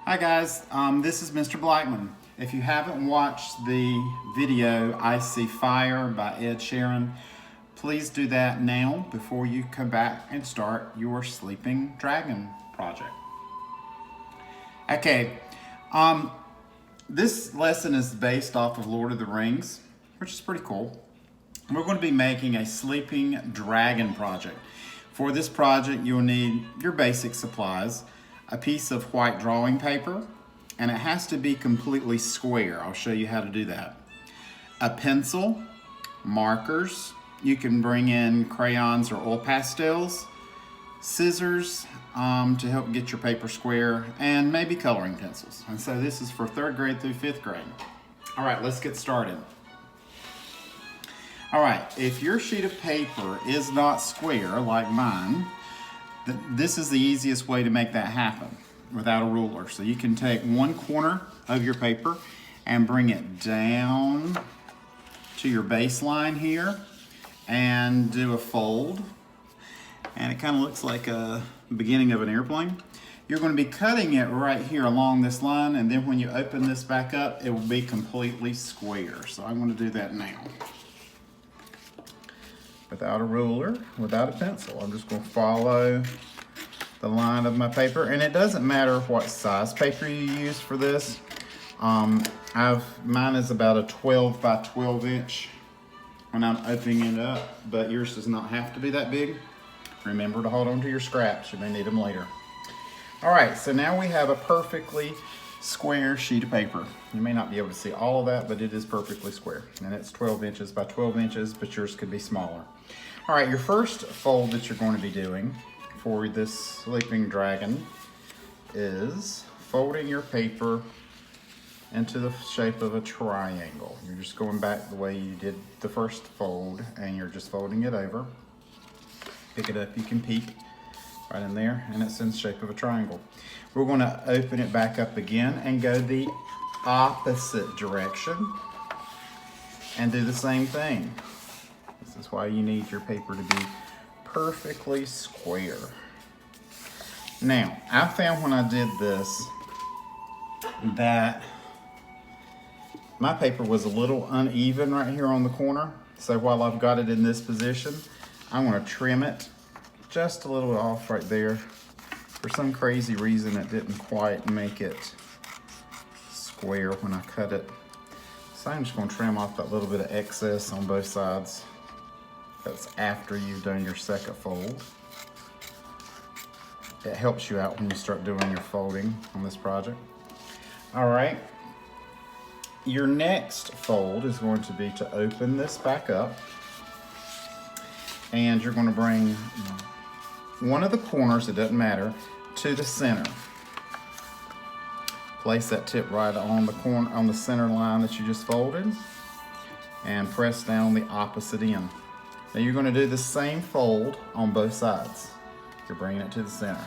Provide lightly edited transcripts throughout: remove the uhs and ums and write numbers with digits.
Hi guys, this is Mr. Blackman. If you haven't watched the video I See Fire by Ed Sheeran, please do that now before you come back and start your Sleeping Dragon project. Okay, this lesson is based off of Lord of the Rings, which is pretty cool. We're going to be making a Sleeping Dragon project. For this project, you'll need your basic supplies, a piece of white drawing paper, and it has to be completely square. I'll show you how to do that. A pencil, markers, you can bring in crayons or oil pastels, scissors to help get your paper square, and maybe coloring pencils. And so this is for 3rd grade through 5th grade. All right, let's get started. All right, if your sheet of paper is not square like mine, this is the easiest way to make that happen without a ruler. So you can take one corner of your paper and bring it down to your baseline here and do a fold. And it kind of looks like a beginning of an airplane. You're going to be cutting it right here along this line, and then when you open this back up, it will be completely square. So I'm going to do that now. Without a ruler, without a pencil. I'm just going to follow the line of my paper, and it doesn't matter what size paper you use for this. Mine is about a 12 by 12 inch when I'm opening it up, but yours does not have to be that big. Remember to hold on to your scraps, you may need them later. All right, so now we have a perfectly square sheet of paper. You may not be able to see all of that, but it is perfectly square. And it's 12 inches by 12 inches, but yours could be smaller. All right, your first fold that you're going to be doing for this Sleeping Dragon is folding your paper into the shape of a triangle. You're just going back the way you did the first fold, and you're just folding it over. Pick it up, you can peek right in there, and it's in the shape of a triangle. We're going to open it back up again and go the opposite direction and do the same thing. This is why you need your paper to be perfectly square. Now, I found when I did this that my paper was a little uneven right here on the corner. So while I've got it in this position, I'm going to trim it just a little bit off right there. For some crazy reason, it didn't quite make it square when I cut it. So I'm just going to trim off that little bit of excess on both sides. That's after you've done your second fold. It helps you out when you start doing your folding on this project. All right. Your next fold is going to be to open this back up. And you're going to bring one of the corners, it doesn't matter, to the center. Place that tip right on the corner, on the center line that you just folded, and press down the opposite end. Now you're going to do the same fold on both sides. You're bringing it to the center.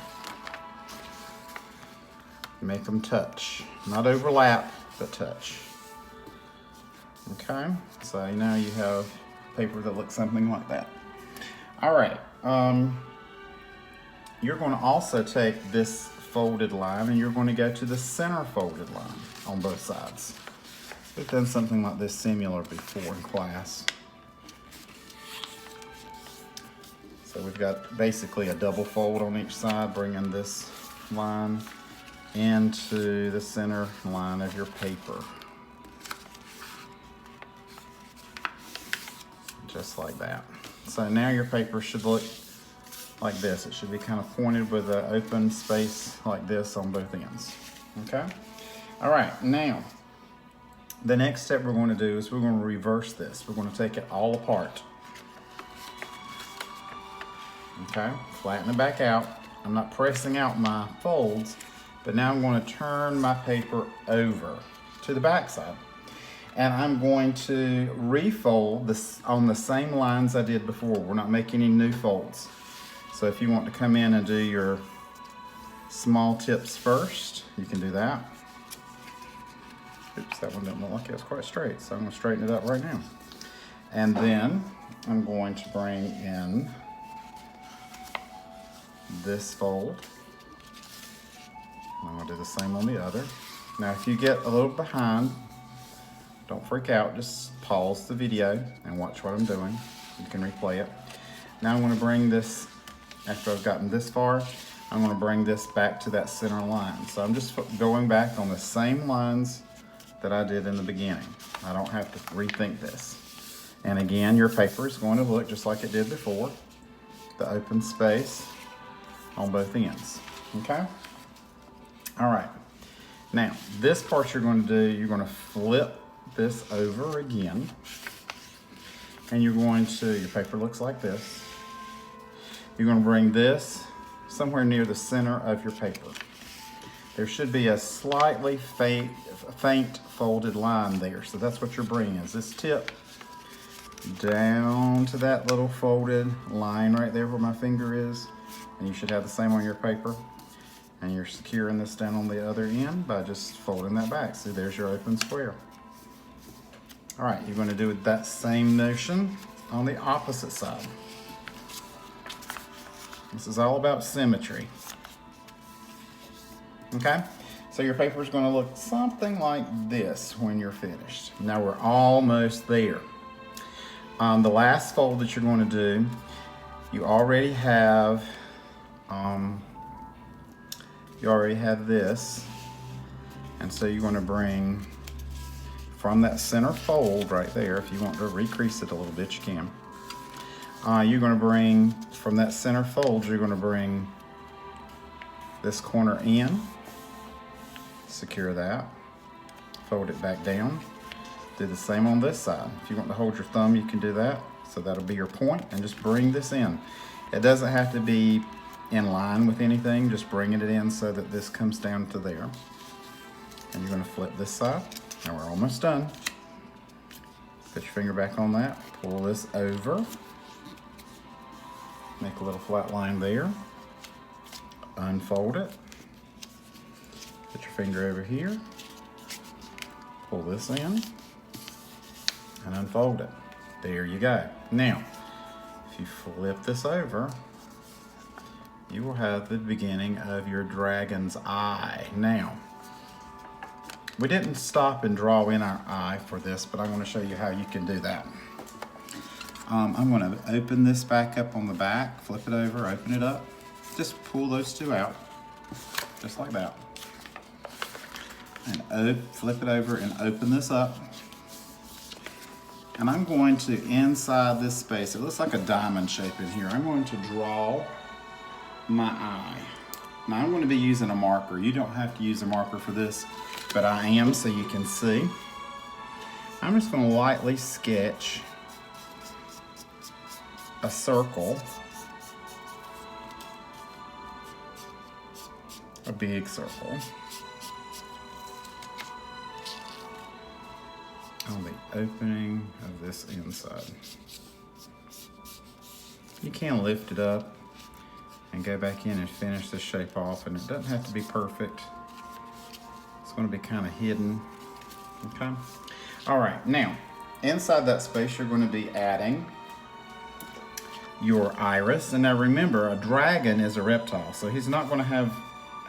Make them touch, not overlap, but touch. Okay, so now you have paper that looks something like that. All right, you're going to also take this folded line and you're going to go to the center folded line on both sides. We've done something like this similar before in class. So we've got basically a double fold on each side, bringing this line into the center line of your paper. Just like that. So now your paper should look like this. It should be kind of pointed with an open space like this on both ends. Okay? All right, now, the next step we're going to do is we're going to reverse this. We're going to take it all apart. Okay? Flatten it back out. I'm not pressing out my folds, but now I'm going to turn my paper over to the back side. And I'm going to refold this on the same lines I did before. We're not making any new folds. So if you want to come in and do your small tips first, you can do that. Oops, that one didn't look like it was quite straight, so I'm going to straighten it up right now. And then I'm going to bring in this fold. I'm going do the same on the other. Now, if you get a little behind, don't freak out. Just pause the video and watch what I'm doing. You can replay it. Now I'm going to bring this, after I've gotten this far, I'm going to bring this back to that center line. So I'm just going back on the same lines that I did in the beginning. I don't have to rethink this. And again, your paper is going to look just like it did before. The open space on both ends, okay? All right, now this part you're going to do, you're going to flip this over again, and you're going to, your paper looks like this. You're going to bring this somewhere near the center of your paper. There should be a slightly faint folded line there, so that's what you're bringing, is this tip down to that little folded line right there where my finger is, and you should have the same on your paper. And you're securing this down on the other end by just folding that back. See, there's your open square. All right, you're going to do that same motion on the opposite side. This is all about symmetry. Okay, so your paper is going to look something like this when you're finished. Now we're almost there. The last fold that you're going to do, you already have this, and so you're going to bring from that center fold right there. If you want to recrease it a little bit, you can. You're going to bring from that center fold, you're going to bring this corner in, secure that, fold it back down, do the same on this side. If you want to hold your thumb, you can do that. So that'll be your point, and just bring this in. It doesn't have to be in line with anything, just bringing it in so that this comes down to there. And you're going to flip this side, and we're almost done. Put your finger back on that, pull this over, make a little flat line there, unfold it, put your finger over here, pull this in, and unfold it. There you go. Now, if you flip this over, you will have the beginning of your dragon's eye. Now, we didn't stop and draw in our eye for this, but I want to show you how you can do that. I'm going to open this back up on the back, flip it over, open it up. Just pull those two out, just like that. And flip it over and open this up. And I'm going to, inside this space, it looks like a diamond shape in here, I'm going to draw my eye. Now I'm going to be using a marker. You don't have to use a marker for this, but I am, so you can see. I'm just going to lightly sketch a circle, a big circle, on the opening of this inside. You can lift it up and go back in and finish this shape off, and it doesn't have to be perfect. It's going to be kind of hidden, okay? All right, now, inside that space, you're going to be adding your iris. And now remember, a dragon is a reptile, so he's not going to have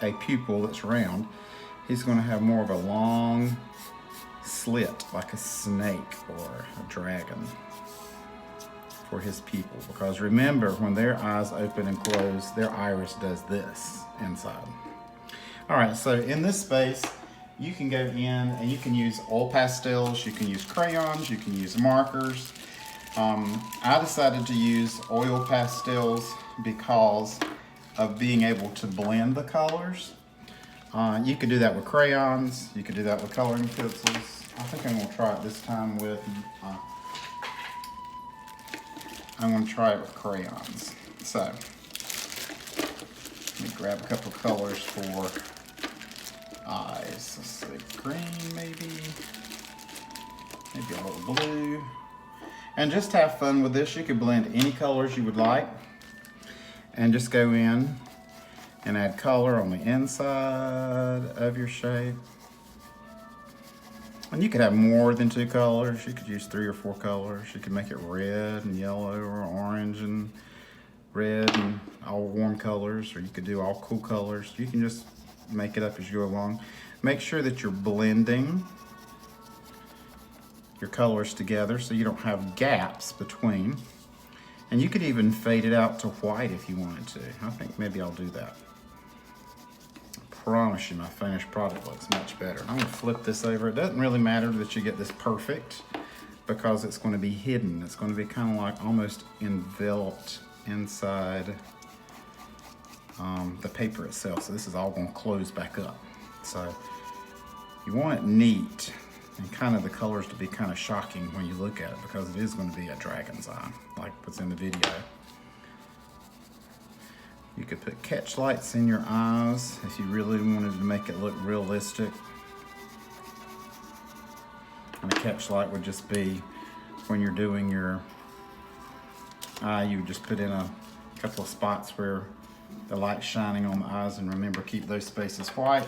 a pupil that's round. He's going to have more of a long slit, like a snake or a dragon, for his pupil. Because remember, when their eyes open and close, their iris does this inside. All right, so in this space, you can go in and you can use oil pastels, you can use crayons, you can use markers. I decided to use oil pastels because of being able to blend the colors. You could do that with crayons, you could do that with coloring pencils. I think I'm gonna try it this time with, I'm gonna try it with crayons. So, let me grab a couple of colors for eyes. Let's see, green maybe a little blue. And just have fun with this. You could blend any colors you would like and just go in and add color on the inside of your shape. And you could have more than 2 colors. You could use 3 or 4 colors. You could make it red and yellow or orange and red and all warm colors, or you could do all cool colors. You can just make it up as you go along. Make sure that you're blending your colors together so you don't have gaps between. And you could even fade it out to white if you wanted to. I think maybe I'll do that. I promise you my finished product looks much better. I'm gonna flip this over. It doesn't really matter that you get this perfect because it's gonna be hidden. It's gonna be kind of like almost enveloped inside the paper itself. So this is all gonna close back up. So you want it neat and kind of the colors to be kind of shocking when you look at it because it is gonna be a dragon's eye, like what's in the video. You could put catch lights in your eyes if you really wanted to make it look realistic. And a catch light would just be when you're doing your eye, you would just put in a couple of spots where the light's shining on the eyes, and remember, keep those spaces white.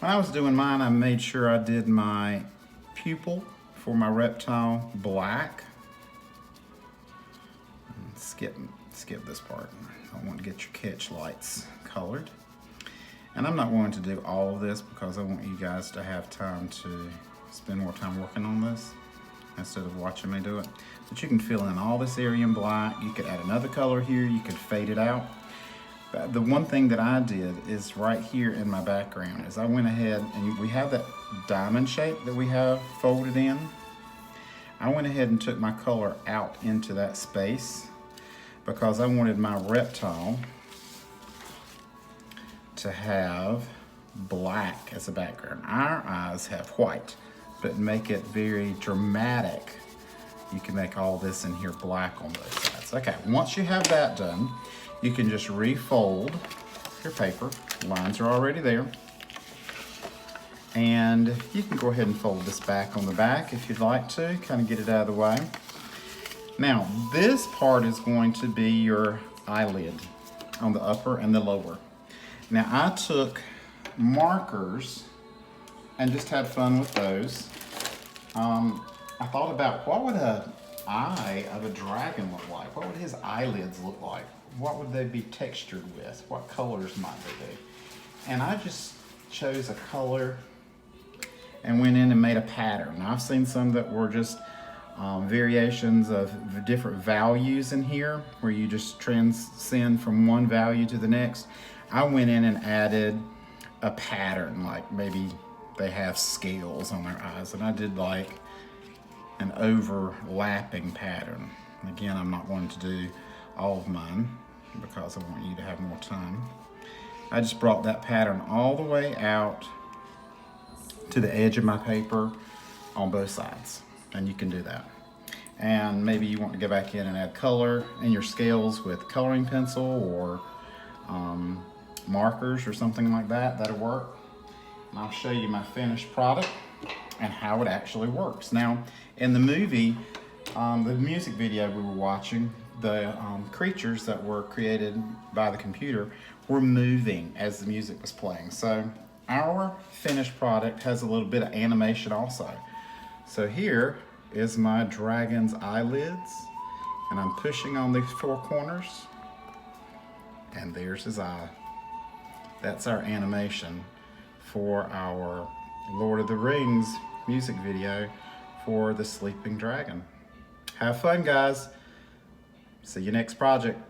When I was doing mine, I made sure I did my pupil for my reptile black. Skip this part. I want to get your catch lights colored. And I'm not going to do all of this because I want you guys to have time to spend more time working on this instead of watching me do it. But you can fill in all this area in black. You could add another color here. You could fade it out. But the one thing that I did is right here in my background is I went ahead and we have that diamond shape that we have folded in. I went ahead and took my color out into that space because I wanted my reptile to have black as a background. Our eyes have white, but make it very dramatic. You can make all this in here black on both sides. Okay, once you have that done, you can just refold your paper. Lines are already there. And you can go ahead and fold this back on the back if you'd like to, kind of get it out of the way. Now, this part is going to be your eyelid on the upper and the lower. Now, I took markers and just had fun with those. I thought about what would an eye of a dragon look like? What would his eyelids look like? What would they be textured with? What colors might they be? And I just chose a color and went in and made a pattern. Now, I've seen some that were just variations of different values in here where you just transcend from one value to the next. I went in and added a pattern, like maybe they have scales on their eyes, and I did like an overlapping pattern. Again, I'm not going to do all of mine because I want you to have more time. I just brought that pattern all the way out to the edge of my paper on both sides, and you can do that. And maybe you want to go back in and add color in your scales with coloring pencil or markers or something like that. That'll work. And I'll show you my finished product and how it actually works. Now, in the movie, the music video we were watching, the creatures that were created by the computer were moving as the music was playing. So our finished product has a little bit of animation also. So here is my dragon's eyelids, and I'm pushing on these four corners, and there's his eye. That's our animation for our Lord of the Rings music video for the Sleeping Dragon. Have fun, guys. See you next project.